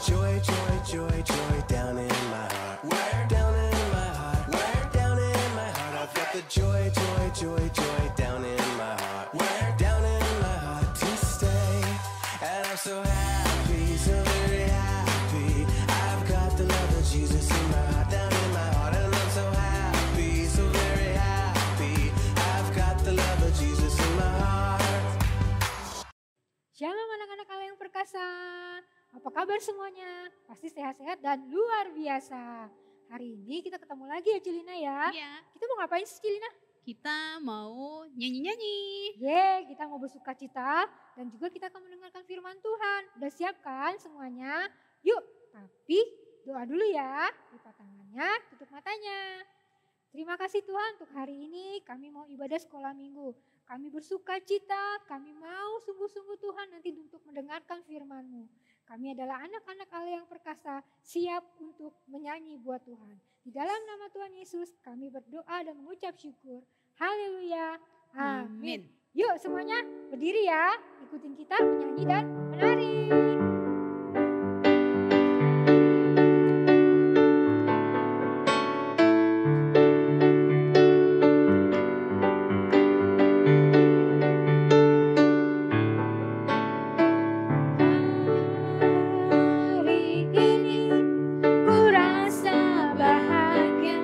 joy, joy, joy, joy down in my heart. Where? Down in my heart. Where? Down in my heart. I've got the joy, joy, joy, joy down in my heart. Where? Down in my heart to stay. And I'm so happy, so very happy. I've got the love of Jesus in my heart, down in my heart. And I'm so happy, so very happy. I've got the love of Jesus in my heart. Shalom anak-anak Allah yang perkasa. Apa kabar semuanya? Pasti sehat-sehat dan luar biasa. Hari ini kita ketemu lagi ya Cilina ya. Iya, Kita mau ngapain sih Cilina? kita mau nyanyi-nyanyi. Kita mau bersuka cita dan juga kita akan mendengarkan firman Tuhan. Udah siap kan semuanya? Yuk, tapi doa dulu ya. Lipat tangannya, tutup matanya. Terima kasih Tuhan untuk hari ini kami mau ibadah sekolah minggu. Kami bersuka cita, kami mau sungguh-sungguh Tuhan nanti untuk mendengarkan firman-Mu. Kami adalah anak-anak Allah yang perkasa, siap untuk menyanyi buat Tuhan. Di dalam nama Tuhan Yesus kami berdoa dan mengucap syukur. Haleluya. Amin. Amin. Yuk semuanya berdiri ya, ikutin kita menyanyi dan menari. Hari ini ku rasa bahagia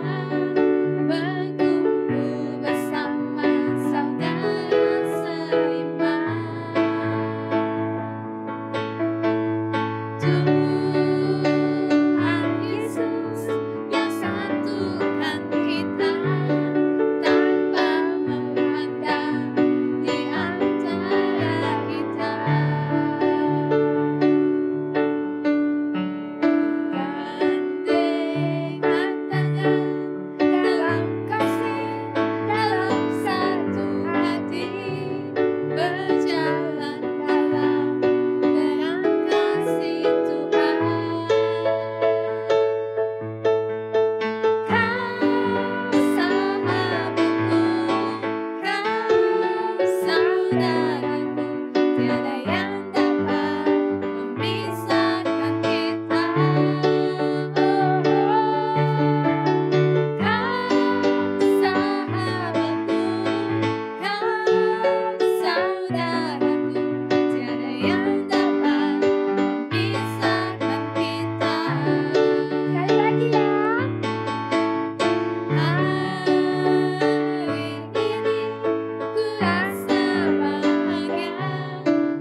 Berkumpul bersama saudara seiman. Tuhan Yesus yang satukan kita tanpa memandang di antara kita. Gandengan tangan dalam kasih, dalam satu hati, berjalan dalam terang kasih Tuhan. Kau sahabatku, kau saudaraku, tiada yang dapat memisahkan kita. Kau sahabatku, kau saudaraku, tiada yang dapat memisahkan kita. Sekali lagi ya. Hari ini ku rasa bahagia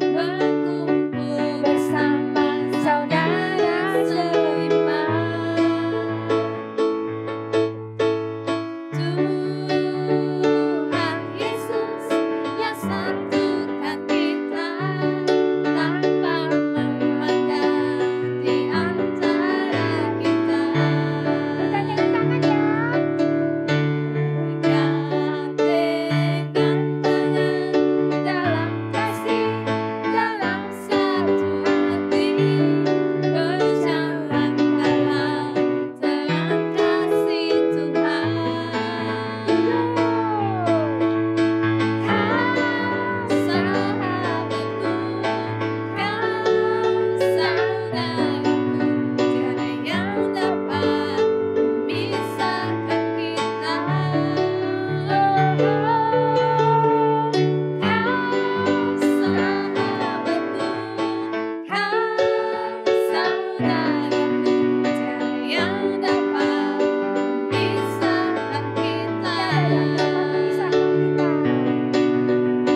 berkumpul bersama saudara seiman. Tuhan Yesus yang satukan kita tanpa memandang di antara kita. Gandengan tangan ya. Gandengan tangan dalam kasih, dalam satu hati, berjalan dalam terang kasih Tuhan. Kau sahabatku, kau saudaraku, tiada yang dapat memisahkan kita. Kau sahabatku, kau saudaraku, tiada yang dapat memisahkan kita.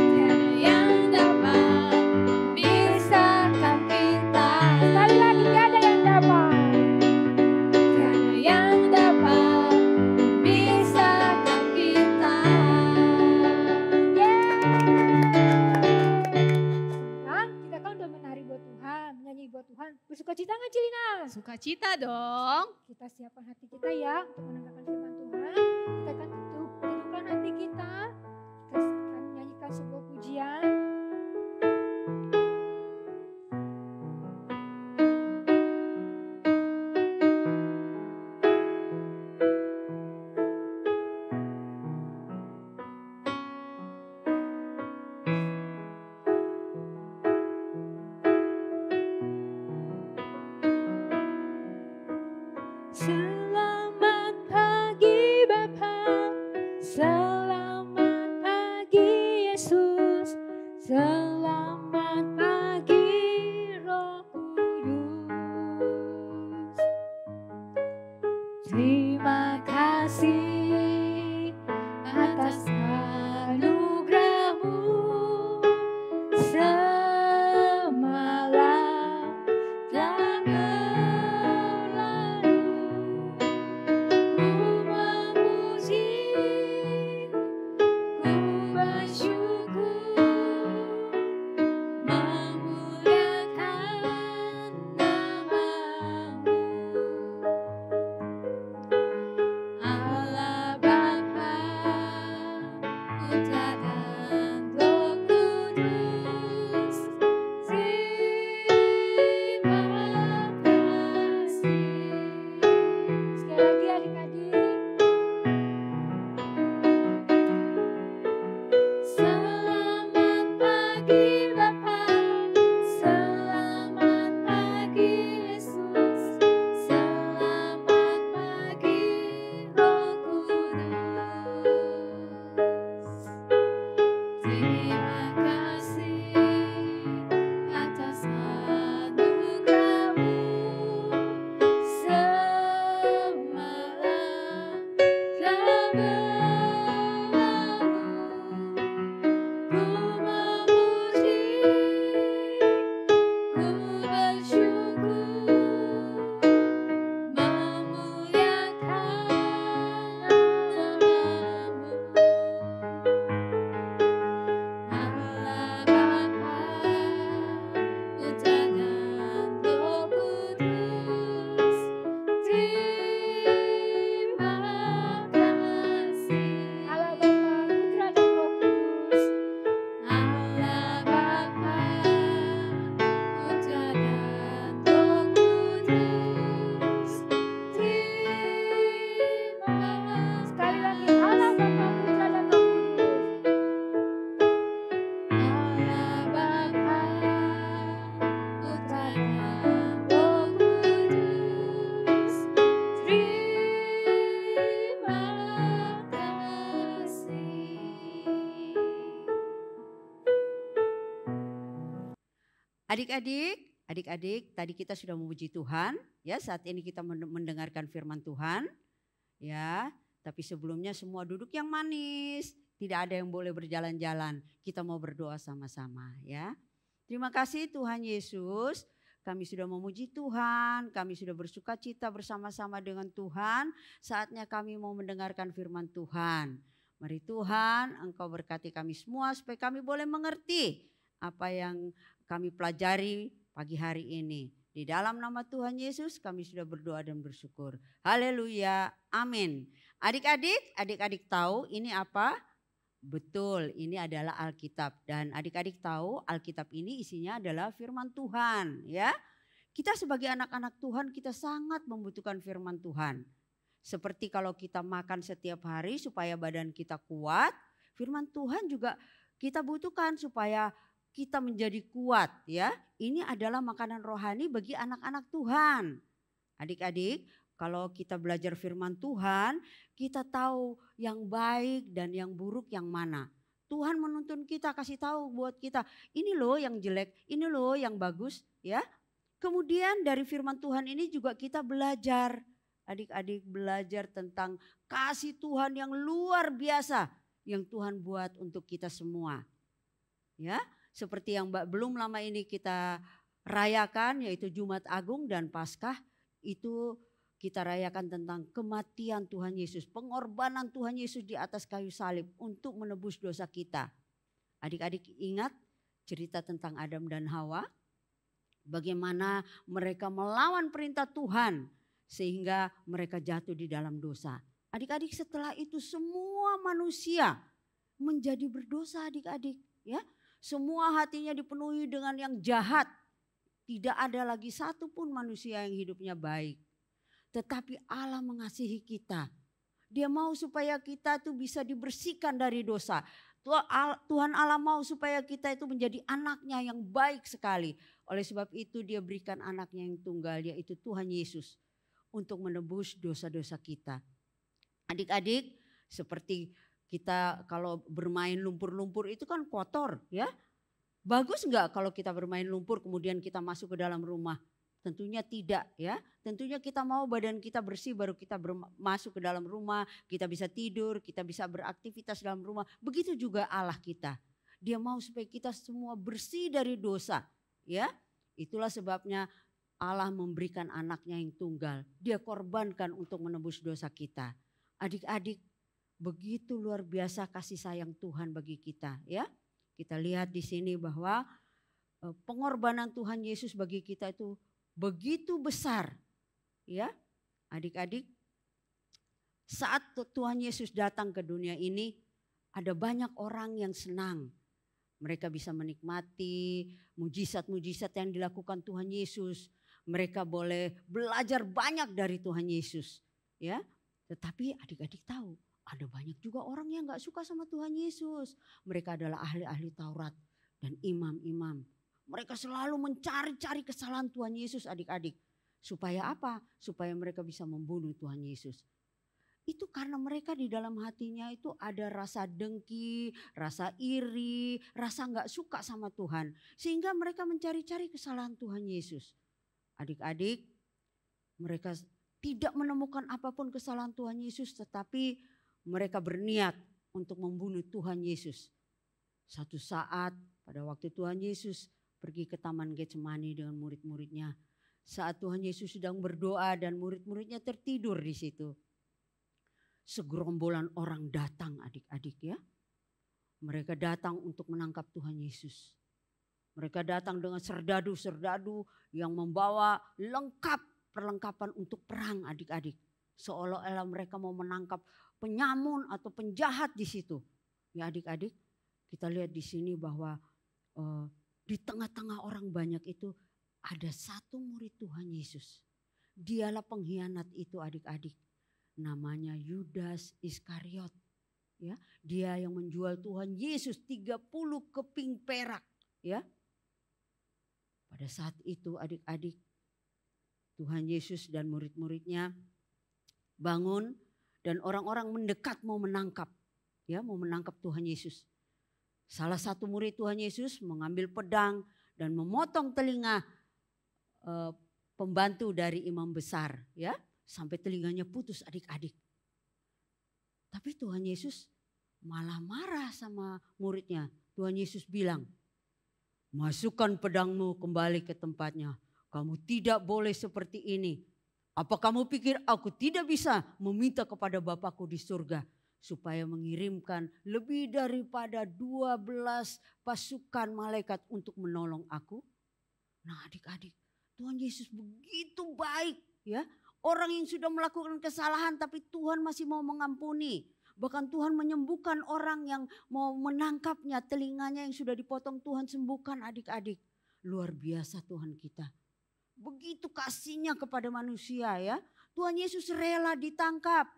Tiada yang dapat memisahkan kita. Sekali lagi gak ada yang dapat. Tiada yang dapat memisahkan kita. Sekarang kita kan udah menari buat Tuhan, menyanyi buat Tuhan. Bersuka cita nggak Cilina? Sukacita dong. Kita siapkan hati kita ya untuk mendengarkan firman Tuhan. Kita akan teduhkan hati kita. Kita akan menyanyikan sebuah pujian. Adik-adik, tadi kita sudah memuji Tuhan, ya. Saat ini kita mendengarkan firman Tuhan, ya. Tapi sebelumnya semua duduk yang manis, tidak ada yang boleh berjalan-jalan. Kita mau berdoa sama-sama, ya. Terima kasih Tuhan Yesus. Kami sudah memuji Tuhan, kami sudah bersuka cita bersama-sama dengan Tuhan. Saatnya kami mau mendengarkan firman Tuhan. Mari Tuhan, Engkau berkati kami semua supaya kami boleh mengerti apa yang kami pelajari pagi hari ini. Di dalam nama Tuhan Yesus kami sudah berdoa dan bersyukur. Haleluya, amin. Adik-adik tahu ini apa? Betul, ini adalah Alkitab dan adik-adik tahu Alkitab ini isinya adalah firman Tuhan, ya. Kita sebagai anak-anak Tuhan kita sangat membutuhkan firman Tuhan. Seperti kalau kita makan setiap hari supaya badan kita kuat, firman Tuhan juga kita butuhkan supaya kita menjadi kuat, ya. Ini adalah makanan rohani bagi anak-anak Tuhan. Adik-adik, kalau kita belajar firman Tuhan, kita tahu yang baik dan yang buruk yang mana. Tuhan menuntun kita, kasih tahu buat kita, ini loh yang jelek, ini loh yang bagus, ya. Kemudian dari firman Tuhan ini juga kita belajar, adik-adik belajar tentang kasih Tuhan yang luar biasa yang Tuhan buat untuk kita semua. Ya, seperti yang belum lama ini kita rayakan yaitu Jumat Agung dan Paskah, itu kita rayakan tentang kematian Tuhan Yesus, pengorbanan Tuhan Yesus di atas kayu salib untuk menebus dosa kita. Adik-adik ingat cerita tentang Adam dan Hawa, bagaimana mereka melawan perintah Tuhan sehingga mereka jatuh di dalam dosa. Adik-adik setelah itu semua manusia menjadi berdosa adik-adik, ya. Semua hatinya dipenuhi dengan yang jahat. Tidak ada lagi satu pun manusia yang hidupnya baik. Tetapi Allah mengasihi kita. Dia mau supaya kita tuh bisa dibersihkan dari dosa. Tuhan Allah mau supaya kita itu menjadi anaknya yang baik sekali. Oleh sebab itu dia berikan anaknya yang tunggal yaitu Tuhan Yesus. Untuk menebus dosa-dosa kita. Adik-adik seperti kita kalau bermain lumpur-lumpur itu kan kotor, ya. Bagus enggak kalau kita bermain lumpur kemudian kita masuk ke dalam rumah? Tentunya tidak, ya. Tentunya kita mau badan kita bersih baru kita masuk ke dalam rumah, kita bisa tidur, kita bisa beraktivitas dalam rumah. Begitu juga Allah kita. Dia mau supaya kita semua bersih dari dosa, ya. Itulah sebabnya Allah memberikan anaknya yang tunggal. Dia korbankan untuk menebus dosa kita. Adik-adik, begitu luar biasa kasih sayang Tuhan bagi kita, ya. Kita lihat di sini bahwa pengorbanan Tuhan Yesus bagi kita itu begitu besar, ya. Adik-adik, saat Tuhan Yesus datang ke dunia ini, ada banyak orang yang senang. Mereka bisa menikmati mujizat-mujizat yang dilakukan Tuhan Yesus. Mereka boleh belajar banyak dari Tuhan Yesus, ya. Tetapi adik-adik tahu, ada banyak juga orang yang gak suka sama Tuhan Yesus. Mereka adalah ahli-ahli Taurat dan imam-imam. Mereka selalu mencari-cari kesalahan Tuhan Yesus adik-adik. Supaya apa? Supaya mereka bisa membunuh Tuhan Yesus. Itu karena mereka di dalam hatinya itu ada rasa dengki, rasa iri, rasa gak suka sama Tuhan. Sehingga mereka mencari-cari kesalahan Tuhan Yesus. Adik-adik, mereka tidak menemukan apapun kesalahan Tuhan Yesus, tetapi mereka berniat untuk membunuh Tuhan Yesus. Satu saat pada waktu Tuhan Yesus pergi ke Taman Getsemani dengan murid-muridnya. Saat Tuhan Yesus sedang berdoa dan murid-muridnya tertidur di situ. Segerombolan orang datang adik-adik, ya. Mereka datang untuk menangkap Tuhan Yesus. Mereka datang dengan serdadu-serdadu yang membawa perlengkapan untuk perang adik-adik. Seolah-olah mereka mau menangkap penyamun atau penjahat di situ. Ya adik-adik, kita lihat di sini bahwa di tengah-tengah orang banyak itu ada satu murid Tuhan Yesus. Dialah pengkhianat itu adik-adik. Namanya Yudas Iskariot. Ya, dia yang menjual Tuhan Yesus 30 keping perak, ya. Pada saat itu adik-adik, Tuhan Yesus dan murid-muridnya bangun dan orang-orang mendekat mau menangkap, ya, mau menangkap Tuhan Yesus. Salah satu murid Tuhan Yesus mengambil pedang dan memotong telinga pembantu dari imam besar, ya, sampai telinganya putus adik-adik. Tapi Tuhan Yesus malah marah sama muridnya. Tuhan Yesus bilang, masukkan pedangmu kembali ke tempatnya. Kamu tidak boleh seperti ini. Apa kamu pikir aku tidak bisa meminta kepada Bapakku di surga supaya mengirimkan lebih daripada 12 pasukan malaikat untuk menolong aku? Nah adik-adik, Tuhan Yesus begitu baik, ya. Orang yang sudah melakukan kesalahan tapi Tuhan masih mau mengampuni. Bahkan Tuhan menyembuhkan orang yang mau menangkapnya, telinganya yang sudah dipotong Tuhan sembuhkan adik-adik. Luar biasa Tuhan kita. Begitu kasihnya kepada manusia, ya. Tuhan Yesus rela ditangkap.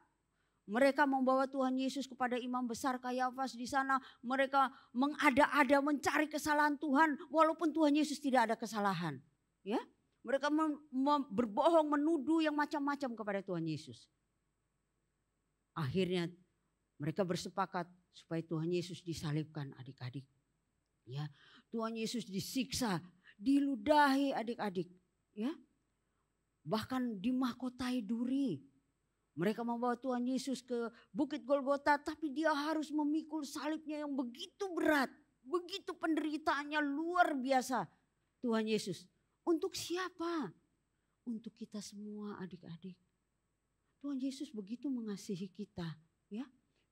Mereka membawa Tuhan Yesus kepada imam besar Kayafas di sana. Mereka mengada-ada mencari kesalahan Tuhan walaupun Tuhan Yesus tidak ada kesalahan. Ya, mereka berbohong, menuduh yang macam-macam kepada Tuhan Yesus. Akhirnya mereka bersepakat supaya Tuhan Yesus disalibkan adik-adik. Ya, Tuhan Yesus disiksa, diludahi adik-adik. Ya, bahkan dimahkotai duri. Mereka membawa Tuhan Yesus ke Bukit Golgota, tapi dia harus memikul salibnya yang begitu berat. Begitu penderitaannya luar biasa. Tuhan Yesus, untuk siapa? Untuk kita semua adik-adik. Tuhan Yesus begitu mengasihi kita, ya.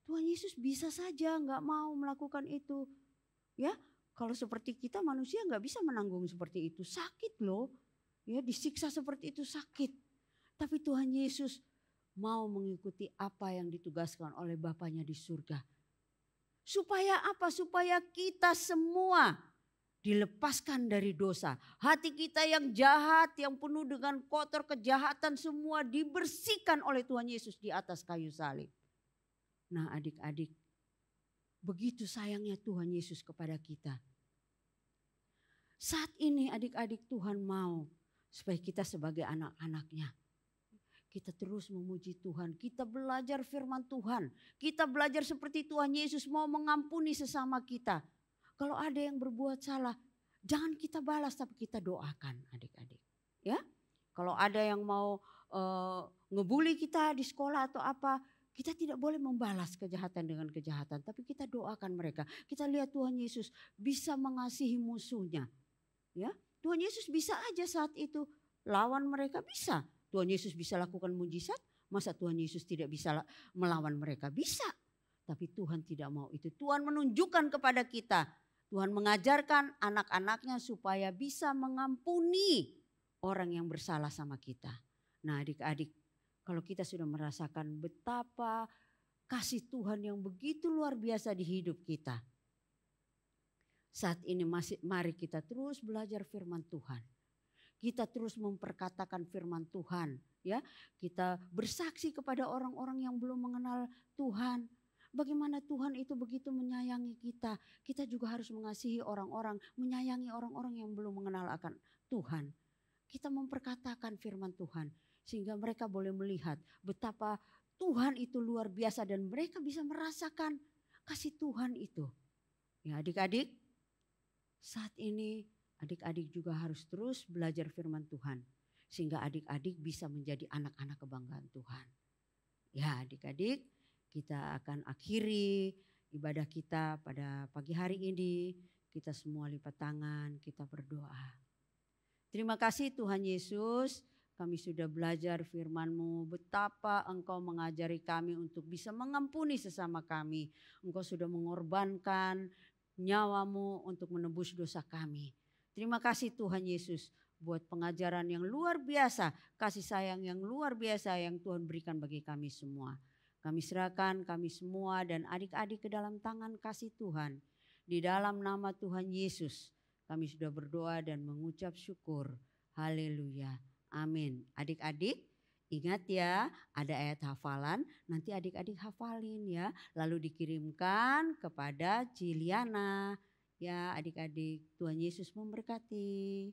Tuhan Yesus bisa saja nggak mau melakukan itu, ya. Kalau seperti kita manusia nggak bisa menanggung seperti itu, sakit loh, ya, disiksa seperti itu sakit. Tapi Tuhan Yesus mau mengikuti apa yang ditugaskan oleh Bapaknya di surga. Supaya apa? Supaya kita semua dilepaskan dari dosa. Hati kita yang jahat, yang penuh dengan kotor kejahatan semua dibersihkan oleh Tuhan Yesus di atas kayu salib. Nah adik-adik, begitu sayangnya Tuhan Yesus kepada kita. Saat ini adik-adik Tuhan mau supaya kita sebagai anak-anaknya, kita terus memuji Tuhan, kita belajar firman Tuhan, kita belajar seperti Tuhan Yesus mau mengampuni sesama kita. Kalau ada yang berbuat salah, jangan kita balas tapi kita doakan adik-adik. Ya, kalau ada yang mau ngebully kita di sekolah atau apa, kita tidak boleh membalas kejahatan dengan kejahatan, tapi kita doakan mereka. Kita lihat Tuhan Yesus bisa mengasihi musuhnya. Ya, Tuhan Yesus bisa aja saat itu lawan mereka, bisa. Tuhan Yesus bisa lakukan mujizat, masa Tuhan Yesus tidak bisa melawan mereka? Bisa. Tapi Tuhan tidak mau itu. Tuhan menunjukkan kepada kita, Tuhan mengajarkan anak-anaknya supaya bisa mengampuni orang yang bersalah sama kita. Nah adik-adik, kalau kita sudah merasakan betapa kasih Tuhan yang begitu luar biasa di hidup kita. Saat ini mari kita terus belajar firman Tuhan. Kita terus memperkatakan firman Tuhan, ya. Kita bersaksi kepada orang-orang yang belum mengenal Tuhan. Bagaimana Tuhan itu begitu menyayangi kita. Kita juga harus mengasihi orang-orang, menyayangi orang-orang yang belum mengenal akan Tuhan. Kita memperkatakan firman Tuhan sehingga mereka boleh melihat betapa Tuhan itu luar biasa dan mereka bisa merasakan kasih Tuhan itu. Ya adik-adik, saat ini adik-adik juga harus terus belajar firman Tuhan. Sehingga adik-adik bisa menjadi anak-anak kebanggaan Tuhan. Ya adik-adik, kita akan akhiri ibadah kita pada pagi hari ini. Kita semua lipat tangan, kita berdoa. Terima kasih Tuhan Yesus, kami sudah belajar firman-Mu. Betapa Engkau mengajari kami untuk bisa mengampuni sesama kami. Engkau sudah mengorbankan nyawa-Mu untuk menebus dosa kami. Terima kasih Tuhan Yesus buat pengajaran yang luar biasa, kasih sayang yang luar biasa yang Tuhan berikan bagi kami semua. Kami serahkan kami semua dan adik-adik ke dalam tangan kasih Tuhan. Di dalam nama Tuhan Yesus kami sudah berdoa dan mengucap syukur. Haleluya. Amin. Adik-adik ingat ya, ada ayat hafalan, nanti adik-adik hafalin ya. Lalu dikirimkan kepada Ciliana. Ya adik-adik, Tuhan Yesus memberkati.